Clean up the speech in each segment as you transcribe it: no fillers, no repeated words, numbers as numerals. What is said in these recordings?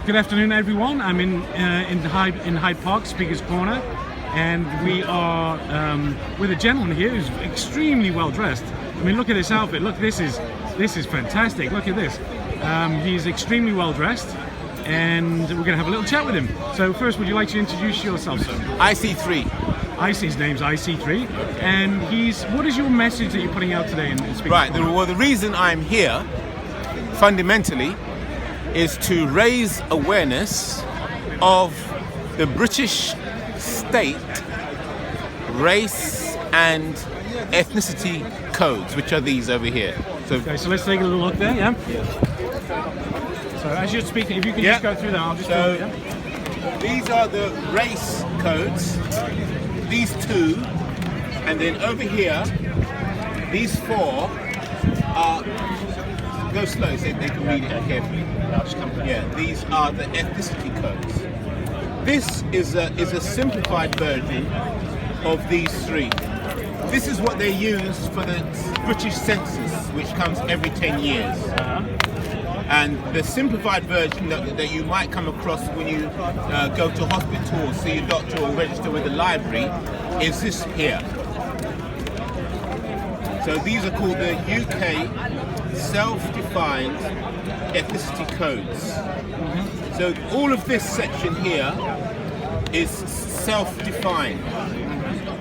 Good afternoon, everyone. I'm in Hyde Park, Speaker's Corner, and we are with a gentleman here who's extremely well dressed. I mean, look at this outfit. Look, this is fantastic. Look at this. He's extremely well dressed, and we're going to have a little chat with him. So first, would you like to introduce yourself, sir? IC3. His name's IC3, and what is your message that you're putting out today in Speaker's Right. Corner? Well, the reason I'm here, fundamentally, is to raise awareness of the British state race and ethnicity codes, which are these over here. So, Okay, so let's take a little look there, yeah? So as you're speaking, if you can just go through that, I'll just go, yeah? these are the race codes, these two, and then over here, these four are, go slow so they can read it carefully. Yeah, these are the ethnicity codes. This is a simplified version of these three. This is what they use for the British census, which comes every 10 years. And the simplified version that you might come across when you go to hospital or see a doctor or register with the library is this here. So these are called the UK self-defined ethnicity codes. So all of this section here is self-defined,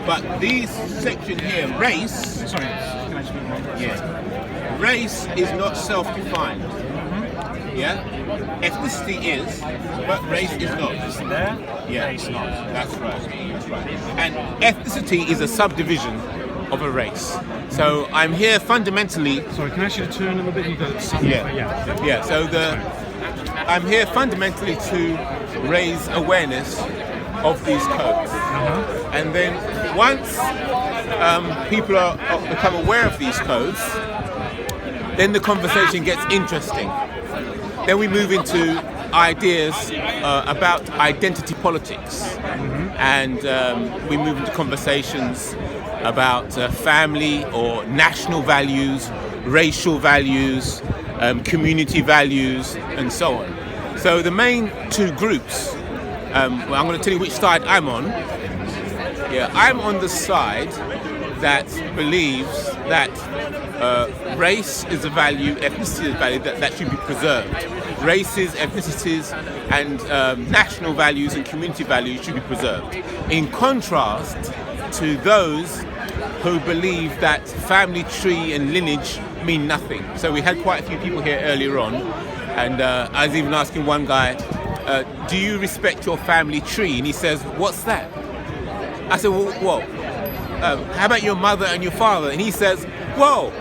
but these section here, race, Sorry, can I speak more? yeah, race is not self-defined. Yeah, ethnicity is, but race is not. There? Yeah, Race not. That's right. That's right. And ethnicity is a subdivision of a race. So I'm here fundamentally. Sorry, can I ask you to turn a little bit? Yeah. So I'm here fundamentally to raise awareness of these codes, and then once people become aware of these codes, then the conversation gets interesting. Then we move into ideas about identity politics, and we move into conversations about family or national values, racial values, community values, and so on. So the main two groups, well, I'm going to tell you which side I'm on. Yeah, I'm on the side that believes that race is a value, ethnicity is a value that should be preserved. Races, ethnicities, and national values and community values should be preserved. In contrast to those who believe that family tree and lineage mean nothing. So we had quite a few people here earlier on, and I was even asking one guy, do you respect your family tree? And he says, what's that? I said, well, how about your mother and your father? And he says, well,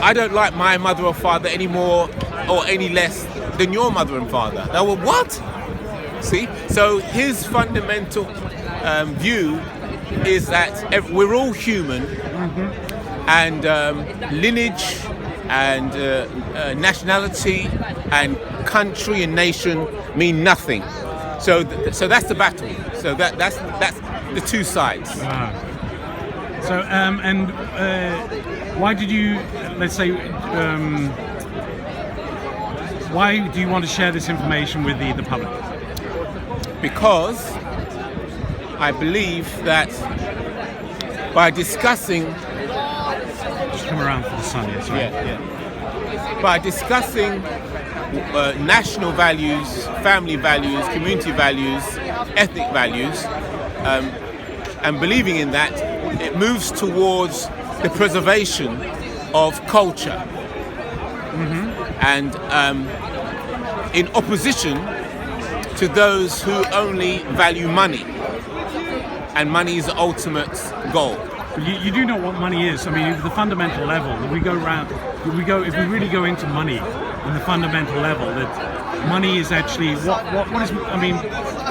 I don't like my mother or father any more or any less than your mother and father. Now, well, what? See? So his fundamental view is that we're all human, and lineage and nationality and country and nation mean nothing. So that's the battle. So that's the two sides. So why did you, let's say, why do you want to share this information with the public? Because I believe that by discussing, just come around for the sun, yes, right? By discussing national values, family values, community values, ethnic values, and believing in that, it moves towards the preservation of culture, and in opposition to those who only value money, and money is the ultimate goal. You do know what money is. I mean, at the fundamental level, if we really go into money on the fundamental level, that money is actually what is, I mean,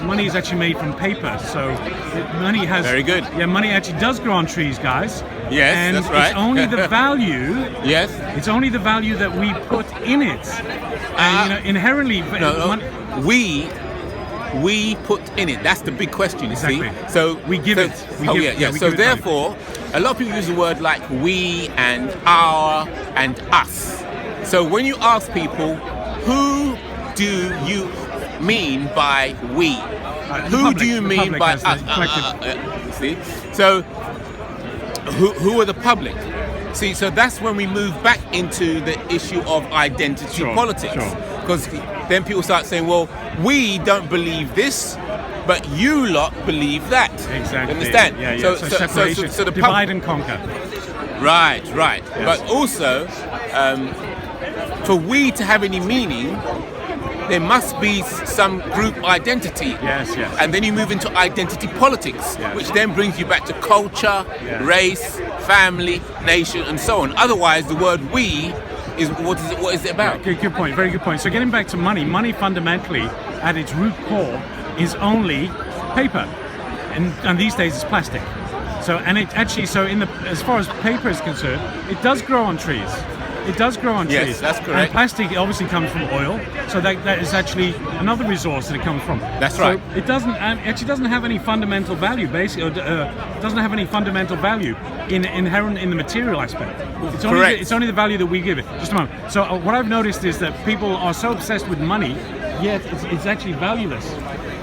money is actually made from paper. So money has, very good. Yeah, money actually does grow on trees, guys. Yes, and that's right. It's only the value. Yes. It's only the value that we put in it. And inherently, we put in it. That's the big question, you see. So we give it. So therefore, a lot of people use the word like we and our and us. So when you ask people who do you mean by we? Who do you mean by us? See, so who are the public? See, so that's when we move back into the issue of identity politics, because then people start saying, well, we don't believe this, but you lot believe that. Exactly. Understand? Yeah. So separation, so the divide and conquer. Right. Yes. But also, for we to have any meaning, there must be some group identity. Yes. And then you move into identity politics, which then brings you back to culture, race, family, nation, and so on. Otherwise, the word we is what is it about? Yeah, good point. Very good point. So getting back to money fundamentally, at its root core, is only paper, and these days it's plastic. So as far as paper is concerned, it does grow on trees. It does grow on trees. Yes, that's correct. And plastic obviously comes from oil, so that is actually another resource that it comes from. That's right. So it doesn't have any fundamental value, basically, or doesn't have any fundamental value inherent in the material aspect. It's only correct. It's only the value that we give it. Just a moment. So what I've noticed is that people are so obsessed with money, yet it's actually valueless.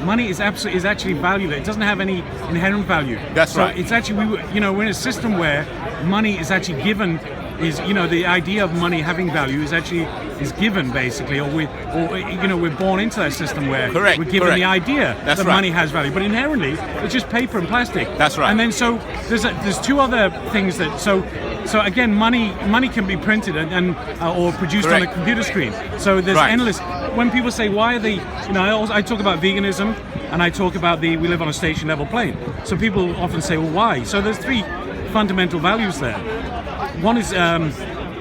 Money is actually valueless. It doesn't have any inherent value. That's right. So it's actually we're in a system where money is actually given. The idea of money having value is given, basically, or we're born into that system where we're given the idea that money has value, but inherently it's just paper and plastic. That's right. And then so there's two other things that so again money can be printed and or produced on a computer screen. So there's endless. When people say why are they, I talk about veganism and I talk about we live on a station level plane. So people often say, well, why? So there's three fundamental values there. One is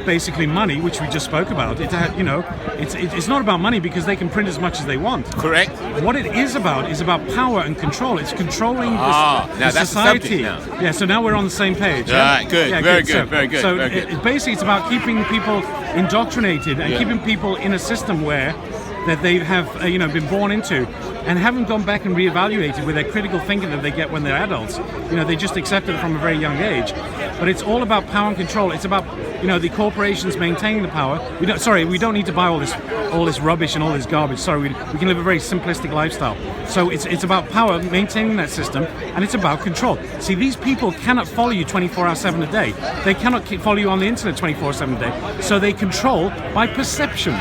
basically money, which we just spoke about. It's not about money because they can print as much as they want. Correct. What it is about power and control. It's controlling the society. The subject now. Yeah. So now we're on the same page. Right. Good. Yeah, Very good. Very good. So very good. Basically, it's about keeping people indoctrinated and keeping people in a system where that they have been born into and haven't gone back and reevaluated with their critical thinking that they get when they're adults. They just accept it from a very young age. But it's all about power and control. It's about the corporations maintaining the power. We don't need to buy all this rubbish and all this garbage. Sorry, we can live a very simplistic lifestyle. So it's about power, maintaining that system, and it's about control. See, these people cannot follow you 24/7 a day. They cannot follow you on the internet 24/7 a day. So they control by perception.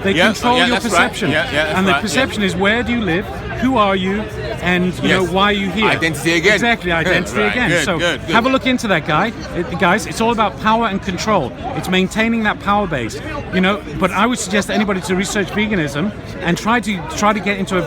They control your perception. Right. And the perception is where do you live, who are you, and why are you here? Identity again. Exactly, identity again. Good, good. Have a look into that, guys. It's all about power and control. It's maintaining that power base. But I would suggest anybody to research veganism and try to get into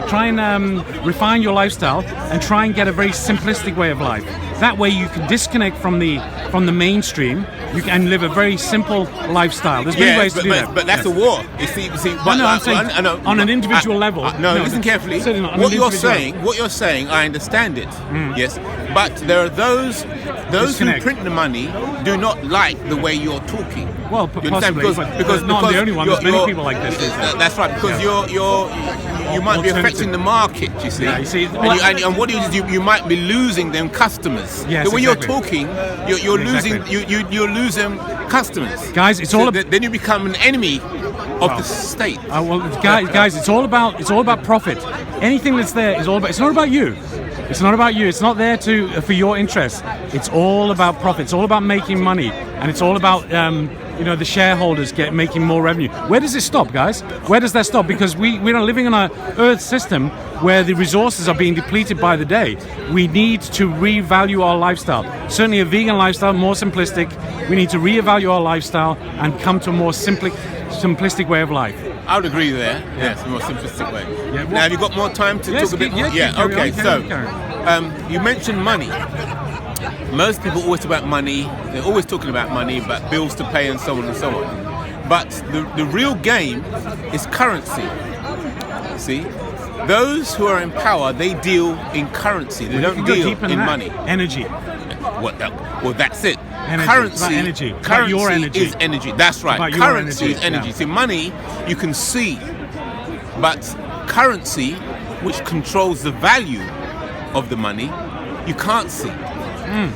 try and refine your lifestyle and try and get a very simplistic way of life. That way you can disconnect from the mainstream. You can live a very simple lifestyle. There's many ways to do that. But that's a war. You see. But I'm saying on an individual level. Listen carefully. What you're saying, I understand it. Yes, but there are those who print the money do not like the way you're talking. Well, possibly, because not the only one. There's many people like this. That's right. Because you might be affecting the market. You see. Yeah, you see. And what you might be losing them customers. Yes, the way exactly. you're talking, you're losing customers. Guys, it's all. Then you become an enemy of the state. Guys, it's all about profit. Anything that's there is all about. It's not about you. It's not about you. It's not there for your interests. It's all about profit. It's all about making money, and it's all about the shareholders making more revenue. Where does it stop, guys? Where does that stop? Because we're living in an Earth system where the resources are being depleted by the day. We need to revalue our lifestyle. Certainly, a vegan lifestyle, more simplistic. We need to reevaluate our lifestyle and come to a more simplistic way of life. I would agree there. Yes, a more simplistic way. Yeah, now, have you got more time to talk a bit more? Okay. You mentioned money. Most people always talk about money. They're always talking about money, about bills to pay, and so on and so on. But the real game is currency. See, those who are in power, they deal in currency. They don't deal in money. Energy. Well, that's it. Energy. Currency. Currency your energy. Is energy. That's right. Currency is energy. Yeah. See, money you can see, but currency, which controls the value of the money, you can't see.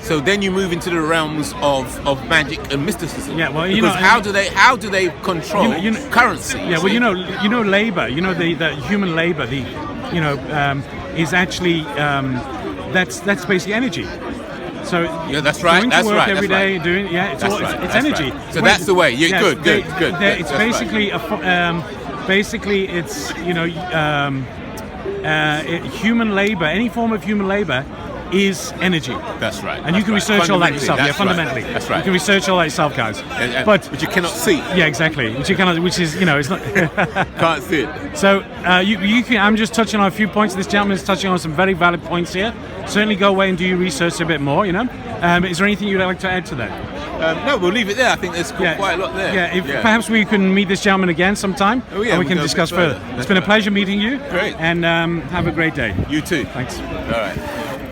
So then you move into the realms of magic and mysticism. Yeah, well, because how do they control currency? Yeah, well, labor. The human labor. Is actually that's basically energy. So yeah, that's right. Going to that's work right. every that's day, right. doing it's that's energy. Right. So that's the way. Yeah, Yes, good. It's That's basically it's human labor. Any form of human labor is energy. That's right. And you can research all that yourself. Yeah, That's fundamentally. Right. That's right. You can research all that yourself, guys. But you cannot see. Yeah, exactly. Which you cannot. Which is it's not. Can't see it. So you can. I'm just touching on a few points. This gentleman is touching on some very valid points here. Certainly go away and do your research a bit more. Is there anything you'd like to add to that? No, we'll leave it there. I think there's quite a lot there. Yeah, perhaps we can meet this gentleman again sometime. Oh, yeah, and we can discuss further. It's been a pleasure meeting you. Great. And have a great day. You too. Thanks. All right.